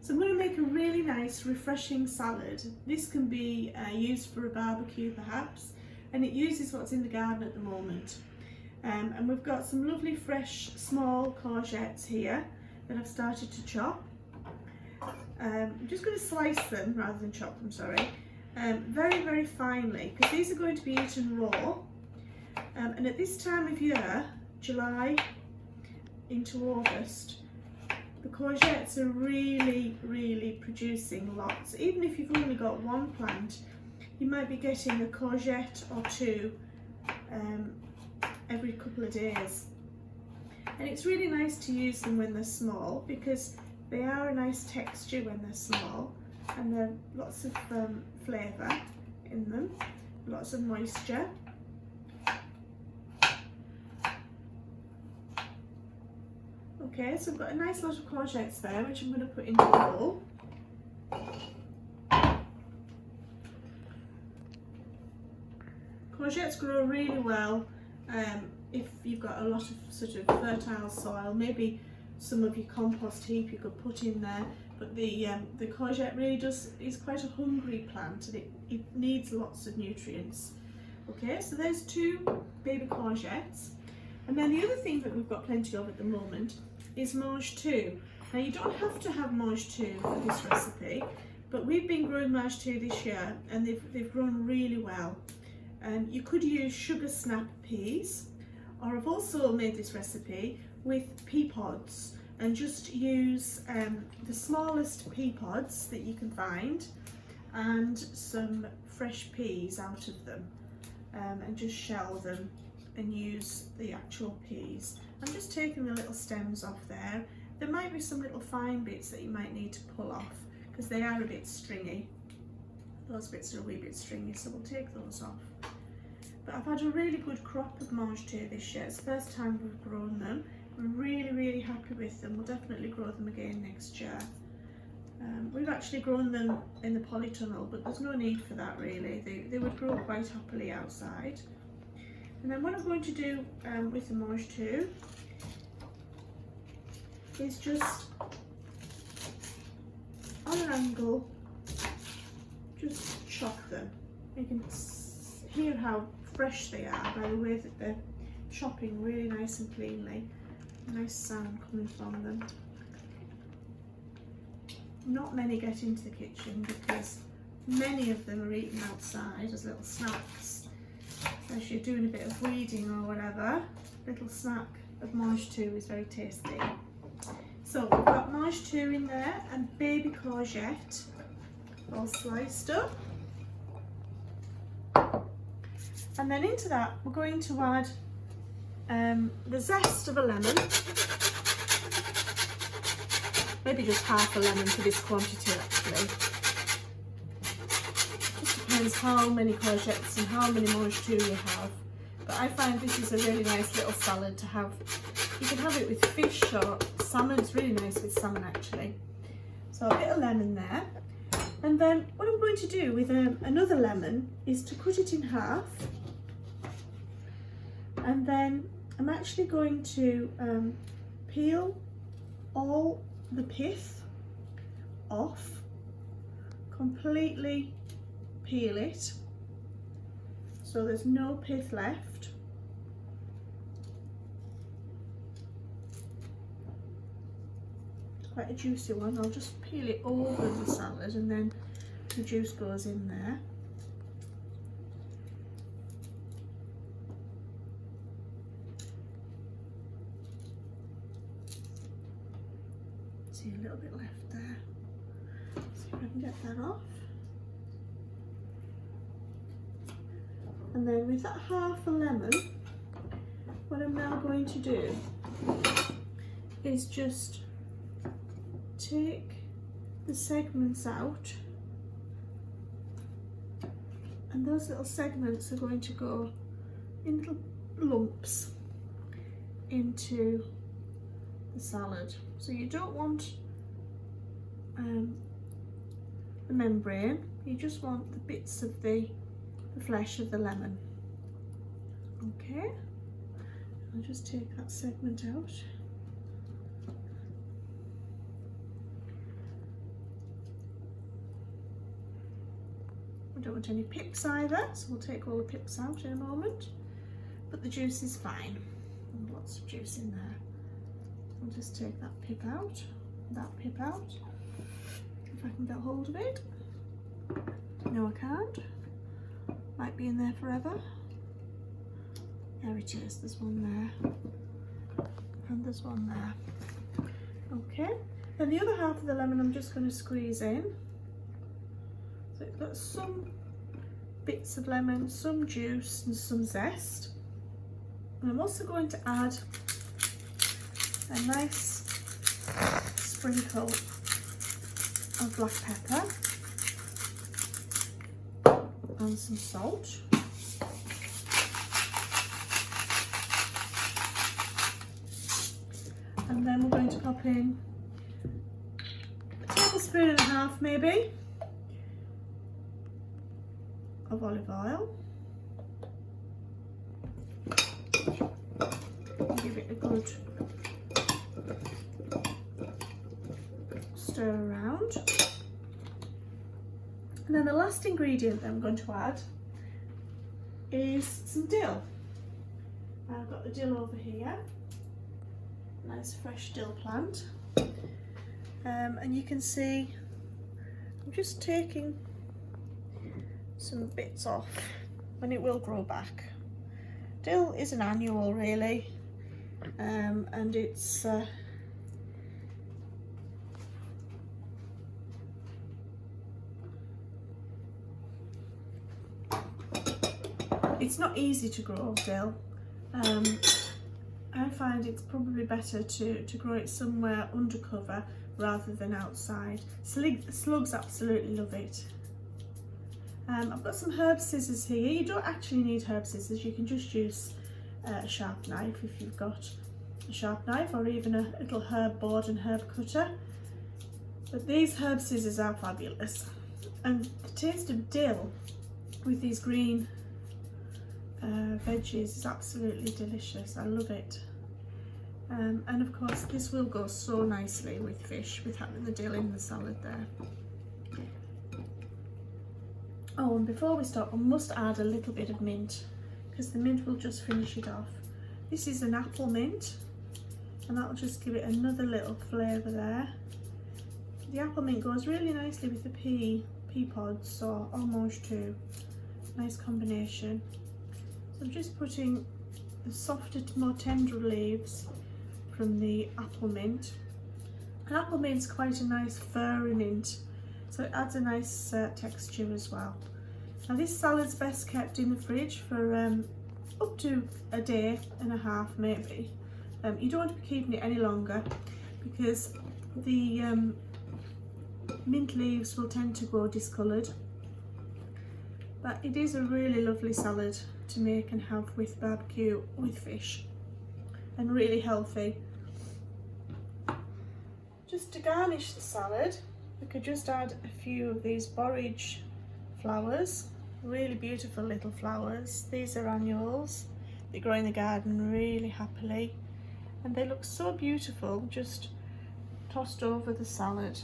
So I'm going to make a really nice refreshing salad. This can be used for a barbecue perhaps, and it uses what's in the garden at the moment. And we've got some lovely fresh small courgettes here that I've started to chop. I'm just going to slice them rather than chop them, sorry, very, very finely, because these are going to be eaten raw. And at this time of year, July into August, the courgettes are really, really producing lots. Even if you've only got one plant, you might be getting a courgette or two every couple of days. And it's really nice to use them when they're small, because they are a nice texture when they're small, and there are lots of flavour in them, lots of moisture. Okay, so I've got a nice lot of courgettes there, which I'm going to put into a bowl. Courgettes grow really well if you've got a lot of sort of fertile soil. Maybe some of your compost heap you could put in there, but the courgette really is quite a hungry plant, and it needs lots of nutrients. Okay, so there's 2 baby courgettes. And then the other thing that we've got plenty of at the moment is Mange tout. Now you don't have to have Mange tout for this recipe, but we've been growing Mange tout this year, and they've grown really well. You could use sugar snap peas, or I've also made this recipe with pea pods, and just use the smallest pea pods that you can find and some fresh peas out of them, and just shell them and use the actual peas. I'm just taking the little stems off there. There might be some little fine bits that you might need to pull off, because they are a bit stringy. Those bits are a wee bit stringy, so we'll take those off. But I've had a really good crop of Mange tout this year. It's the first time we've grown them. I'm really, really happy with them. We'll definitely grow them again next year. We've actually grown them in the polytunnel, but there's no need for that really. They would grow quite happily outside. And then what I'm going to do with the Mange tout is just on an angle, just chop them. You can hear how fresh they are by the way that they're chopping really nice and cleanly. Nice sound coming from them. Not many get into the kitchen because many of them are eaten outside as little snacks. As you're doing a bit of weeding or whatever, little snack of Mange tout is very tasty. So we've got Mange tout in there and baby courgette all sliced up. And then into that we're going to add the zest of a lemon, maybe just half a lemon for this quantity actually. Just depends how many courgettes and how many Mange tout you have, but I find this is a really nice little salad to have. You can have it with fish or salmon. It's really nice with salmon actually. So a bit of lemon there, and then what I'm going to do with another lemon is to cut it in half, and then I'm actually going to peel all the pith off, completely peel it so there's no pith left. It's quite a juicy one. I'll just peel it over the salad and then the juice goes in there. See a little bit left there. See if I can get that off. And then with that half a lemon, what I'm now going to do is just take the segments out, and those little segments are going to go in little lumps into the salad. So you don't want the membrane, you just want the bits of the flesh of the lemon. Okay, I'll just take that segment out. We don't want any pips either, so we'll take all the pips out in a moment. But the juice is fine. And lots of juice in there. I'll just take that pip out, if I can get hold of it. No, I can't. Might be in there forever. There it is, there's one there. And there's one there. Okay, then the other half of the lemon I'm just going to squeeze in. So it's got some bits of lemon, some juice and some zest. And I'm also going to add a nice sprinkle of black pepper and some salt. And then we're going to pop in a tablespoon and a half maybe of olive oil. Give it a good stir around. And then the last ingredient that I'm going to add is some dill. I've got the dill over here, nice fresh dill plant. And you can see I'm just taking some bits off, and it will grow back. Dill is an annual really, and it's not easy to grow dill. I find it's probably better to grow it somewhere under cover rather than outside. Slugs absolutely love it. I've got some herb scissors here. You don't actually need herb scissors, you can just use a sharp knife if you've got a sharp knife, or even a little herb board and herb cutter. But these herb scissors are fabulous. And the taste of dill with these green veggies is absolutely delicious. I love it. And of course this will go so nicely with fish, with having the dill in the salad there. Oh, and before we start, I must add a little bit of mint, because the mint will just finish it off. This is an apple mint, and that will just give it another little flavour there. The apple mint goes really nicely with the pea pods or Mange tout. Nice combination. So I'm just putting the softer, more tender leaves from the apple mint. And apple mint's quite a nice furry mint, so it adds a nice texture as well. Now this salad's best kept in the fridge for up to a day and a half maybe. You don't want to be keeping it any longer, because the mint leaves will tend to go discoloured. But it is a really lovely salad to make and have with barbecue with fish, and really healthy. Just to garnish the salad, we could just add a few of these borage flowers, really beautiful little flowers. These are annuals, they grow in the garden really happily, and they look so beautiful just tossed over the salad.